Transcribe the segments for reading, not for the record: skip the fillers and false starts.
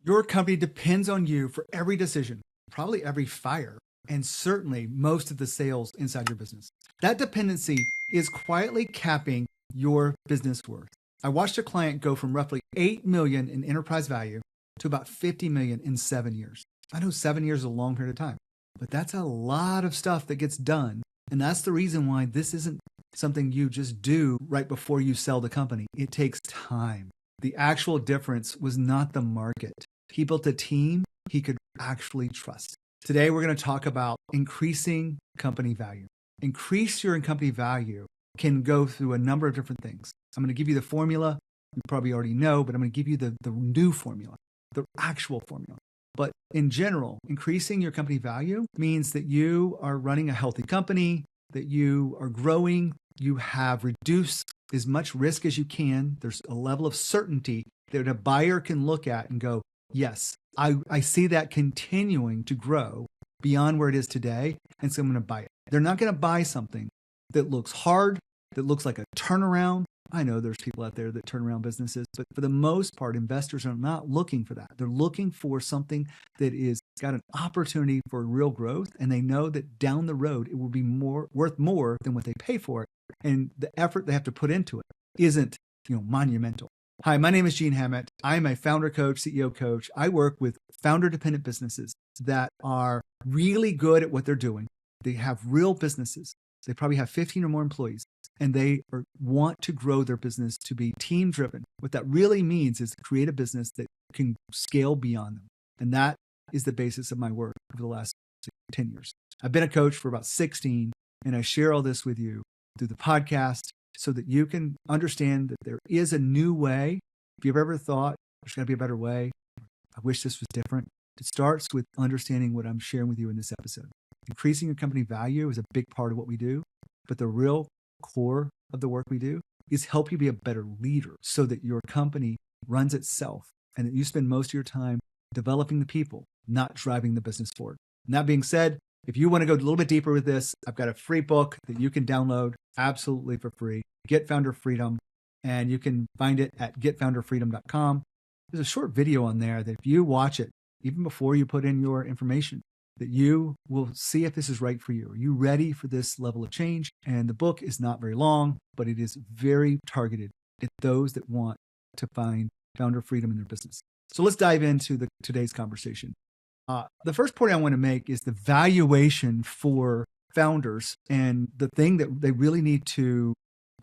Your company depends on you for every decision, probably every fire, and certainly most of the sales inside your business. That dependency is quietly capping your business worth. I watched a client go from roughly 8 million in enterprise value to about 50 million in 7 years. I know 7 years is a long period of time, but that's a lot of stuff that gets done. And that's the reason why this isn't something you just do right before you sell the company. It takes time. The actual difference was not the market. He built a team he could actually trust. Today, we're going to talk about increasing company value. Increase your company value can go through a number of different things. I'm going to give you the formula. You probably already know, but I'm going to give you the new formula, the actual formula. But in general, increasing your company value means that you are running a healthy company, that you are growing, you have reduced as much risk as you can. There's a level of certainty that a buyer can look at and go, yes, I see that continuing to grow beyond where it is today, and so I'm going to buy it. They're not going to buy something that looks hard, that looks like a turnaround. I know there's people out there that turn around businesses, but for the most part, investors are not looking for that. They're looking for something that is got an opportunity for real growth, and they know that down the road it will be worth more than what they pay for it, and the effort they have to put into it isn't, monumental. Hi, my name is Gene Hammett. I'm a founder coach, CEO coach. I work with founder-dependent businesses that are really good at what they're doing. They have real businesses. They probably have 15 or more employees, and they want to grow their business to be team-driven. What that really means is create a business that can scale beyond them. And that is the basis of my work over the last 10 years. I've been a coach for about 16, and I share all this with you through the podcast so that you can understand that there is a new way. If you've ever thought there's got to be a better way, I wish this was different. It starts with understanding what I'm sharing with you in this episode. Increasing your company value is a big part of what we do, but the real core of the work we do is help you be a better leader so that your company runs itself and that you spend most of your time developing the people, not driving the business forward. And that being said, if you want to go a little bit deeper with this, I've got a free book that you can download absolutely for free, Get Founder Freedom, and you can find it at getfounderfreedom.com. There's a short video on there that if you watch it, even before you put in your information, that you will see if this is right for you. Are you ready for this level of change? And the book is not very long, but it is very targeted at those that want to find founder freedom in their business. So let's dive into today's conversation. The first point I want to make is the valuation for founders and the thing that they really need to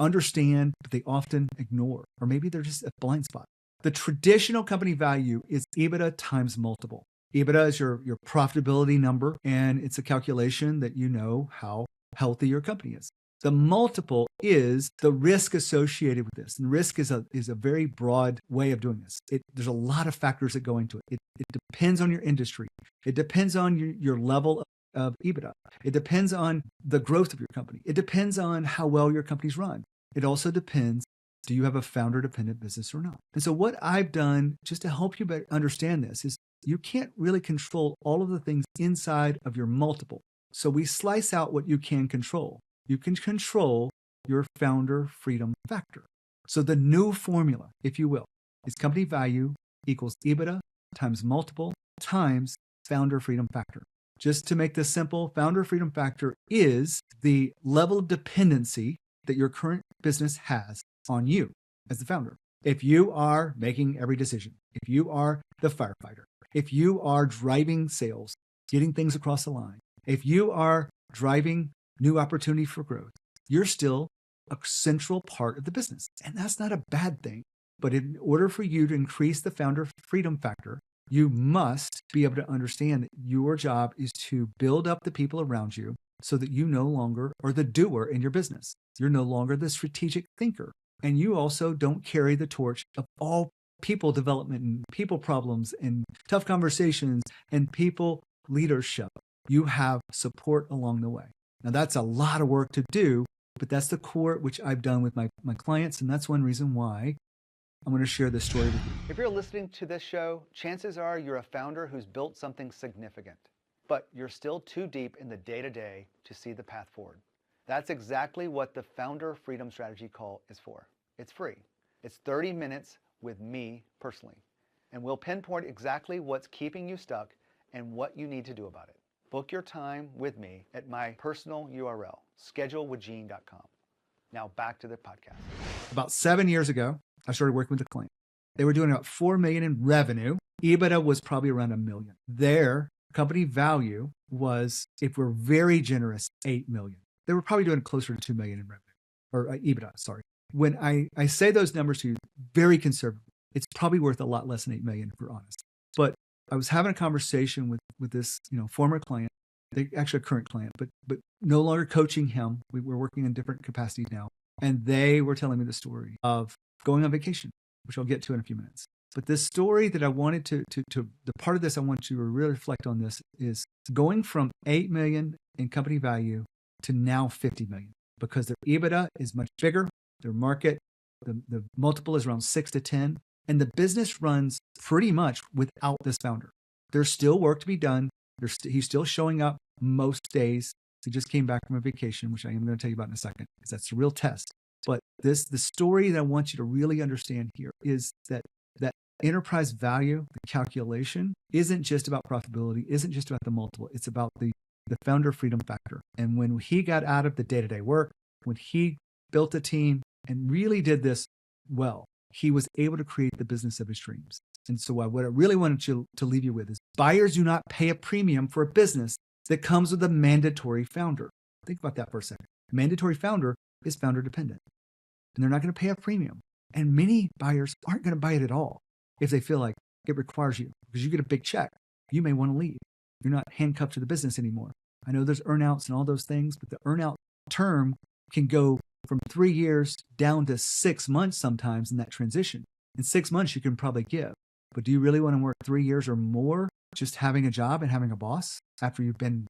understand, but they often ignore, or maybe they're just a blind spot. The traditional company value is EBITDA times multiple. EBITDA is your profitability number, and it's a calculation that you know how healthy your company is. The multiple is the risk associated with this. And risk is a very broad way of doing this. There's a lot of factors that go into it. It depends on your industry. It depends on your level of EBITDA. It depends on the growth of your company. It depends on how well your company's run. It also depends, do you have a founder-dependent business or not? And so what I've done just to help you better understand this is you can't really control all of the things inside of your multiple. So we slice out what you can control. You can control your founder freedom factor. So the new formula, if you will, is company value equals EBITDA times multiple times founder freedom factor. Just to make this simple, founder freedom factor is the level of dependency that your current business has on you as the founder. If you are making every decision, if you are the firefighter, if you are driving sales, getting things across the line, if you are driving new opportunity for growth, you're still a central part of the business. And that's not a bad thing. But in order for you to increase the founder freedom factor, you must be able to understand that your job is to build up the people around you so that you no longer are the doer in your business. You're no longer the strategic thinker. And you also don't carry the torch of all people development and people problems and tough conversations and people leadership. You have support along the way. Now, that's a lot of work to do, but that's the core which I've done with my clients, and that's one reason why I'm going to share this story with you. If you're listening to this show, chances are you're a founder who's built something significant, but you're still too deep in the day-to-day to see the path forward. That's exactly what the Founder Freedom Strategy Call is for. It's free. It's 30 minutes with me personally. and we'll pinpoint exactly what's keeping you stuck and what you need to do about it. Book your time with me at my personal URL, schedulewithgene.com. Now back to the podcast. About 7 years ago, I started working with a client. They were doing about $4 million in revenue. EBITDA was probably around $1 million. Their company value was, if we're very generous, $8 million. They were probably doing closer to $2 million in revenue, or EBITDA, sorry. When I say those numbers to you, very conservative, it's probably worth a lot less than $8 million, if we're honest. But I was having a conversation with this, former client, actually a current client, but no longer coaching him. We were working in different capacities now. And they were telling me the story of going on vacation, which I'll get to in a few minutes. But this story that I wanted to the part of this I want you to really reflect on this is going from 8 million in company value to now 50 million, because their EBITDA is much bigger. Their market, the multiple is around 6 to 10. And the business runs pretty much without this founder. There's still work to be done. He's still showing up most days. He just came back from a vacation, which I am going to tell you about in a second, because that's a real test. But the story that I want you to really understand here is that enterprise value, the calculation, isn't just about profitability, isn't just about the multiple. It's about the founder freedom factor. And when he got out of the day-to-day work, when he built a team and really did this well, he was able to create the business of his dreams. And so what I really wanted you to leave you with is buyers do not pay a premium for a business that comes with a mandatory founder. Think about that for a second. A mandatory founder is founder dependent, and they're not going to pay a premium. And many buyers aren't going to buy it at all if they feel like it requires you, because you get a big check. You may want to leave. You're not handcuffed to the business anymore. I know there's earnouts and all those things, but the earnout term can go from 3 years down to 6 months sometimes in that transition. In 6 months, you can probably give. But do you really want to work 3 years or more just having a job and having a boss after you've been,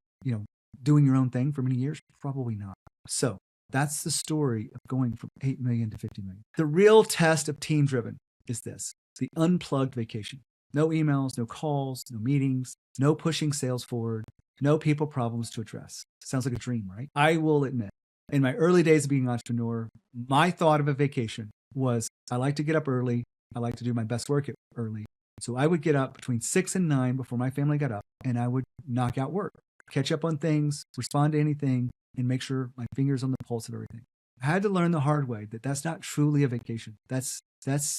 doing your own thing for many years? Probably not. So that's the story of going from 8 million to 50 million. The real test of team driven is this: the unplugged vacation. No emails, no calls, no meetings, no pushing sales forward, no people problems to address. Sounds like a dream, right? I will admit, in my early days of being an entrepreneur, my thought of a vacation was I like to get up early. I like to do my best work early. So I would get up between 6 and 9 before my family got up, and I would knock out work, catch up on things, respond to anything, and make sure my finger's on the pulse of everything. I had to learn the hard way that that's not truly a vacation. That's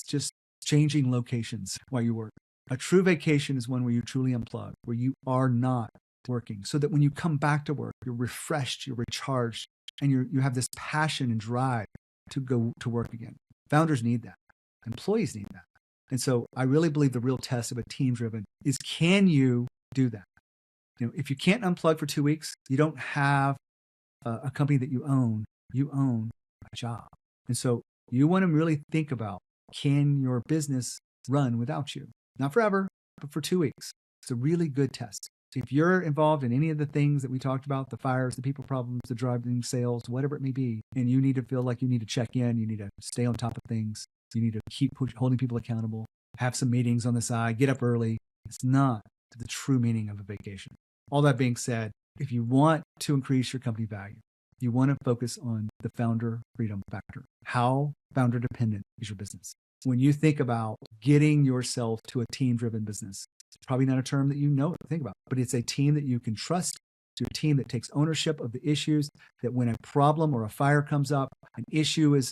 just changing locations while you work. A true vacation is one where you truly unplug, where you are not working, so that when you come back to work, you're refreshed, you're recharged, and you have this passion and drive to go to work again. Founders need that. Employees need that. And so I really believe the real test of a team driven is, can you do that? If you can't unplug for 2 weeks, you don't have a company that you own a job. And so you want to really think about, can your business run without you? Not forever, but for 2 weeks. It's a really good test. If you're involved in any of the things that we talked about, the fires, the people problems, the driving sales, whatever it may be, and you need to feel like you need to check in, you need to stay on top of things, you need to keep holding people accountable, have some meetings on the side, get up early, it's not the true meaning of a vacation. All that being said, if you want to increase your company value, you want to focus on the founder freedom factor. How founder dependent is your business? When you think about getting yourself to a team-driven business, it's probably not a term that you know to think about, but it's a team that you can trust. It's a team that takes ownership of the issues, that when a problem or a fire comes up, an issue is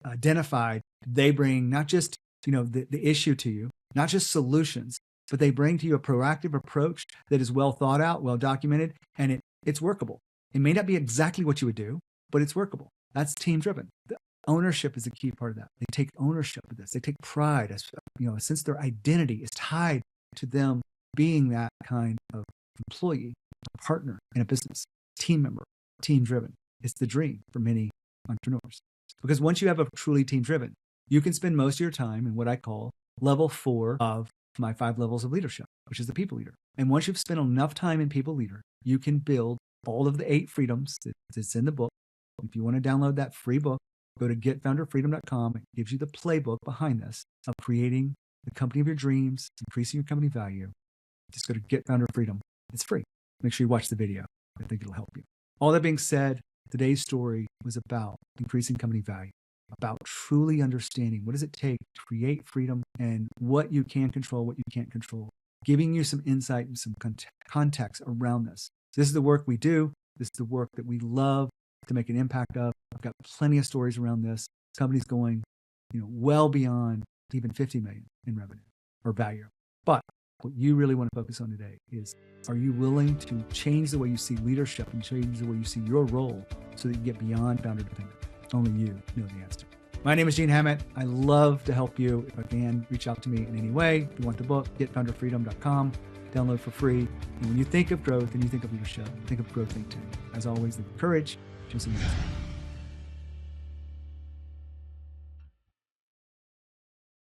identified, they bring not just the issue to you, not just solutions, but they bring to you a proactive approach that is well thought out, well documented, and it's workable. It may not be exactly what you would do, but it's workable. That's team-driven. The ownership is a key part of that. They take ownership of this. They take pride, as since their identity is tied to them being that kind of employee, a partner in a business, team member, team-driven. It's the dream for many entrepreneurs. Because once you have a truly team-driven, you can spend most of your time in what I call level 4 of my 5 levels of leadership, which is the people leader. And once you've spent enough time in people leader, you can build all of the 8 freedoms that's in the book. If you want to download that free book, go to getfounderfreedom.com. It gives you the playbook behind this of creating the company of your dreams, increasing your company value. Just go to Get Founder Freedom. It's free. Make sure you watch the video. I think it'll help you. All that being said, today's story was about increasing company value. about truly understanding what does it take to create freedom and what you can control, what you can't control, giving you some insight and some context around this. This is the work we do. This is the work that we love to make an impact of. I've got plenty of stories around this. Companies going, well beyond even 50 million in revenue or value. But what you really want to focus on today is, are you willing to change the way you see leadership and change the way you see your role so that you get beyond founder dependent? Only you know the answer. My name is Gene Hammett. I love to help you. If I can, reach out to me in any way. If you want the book, getfounderfreedom.com. Download for free. And when you think of growth and you think of leadership, think of Growth Think Tank. As always, the courage to see you.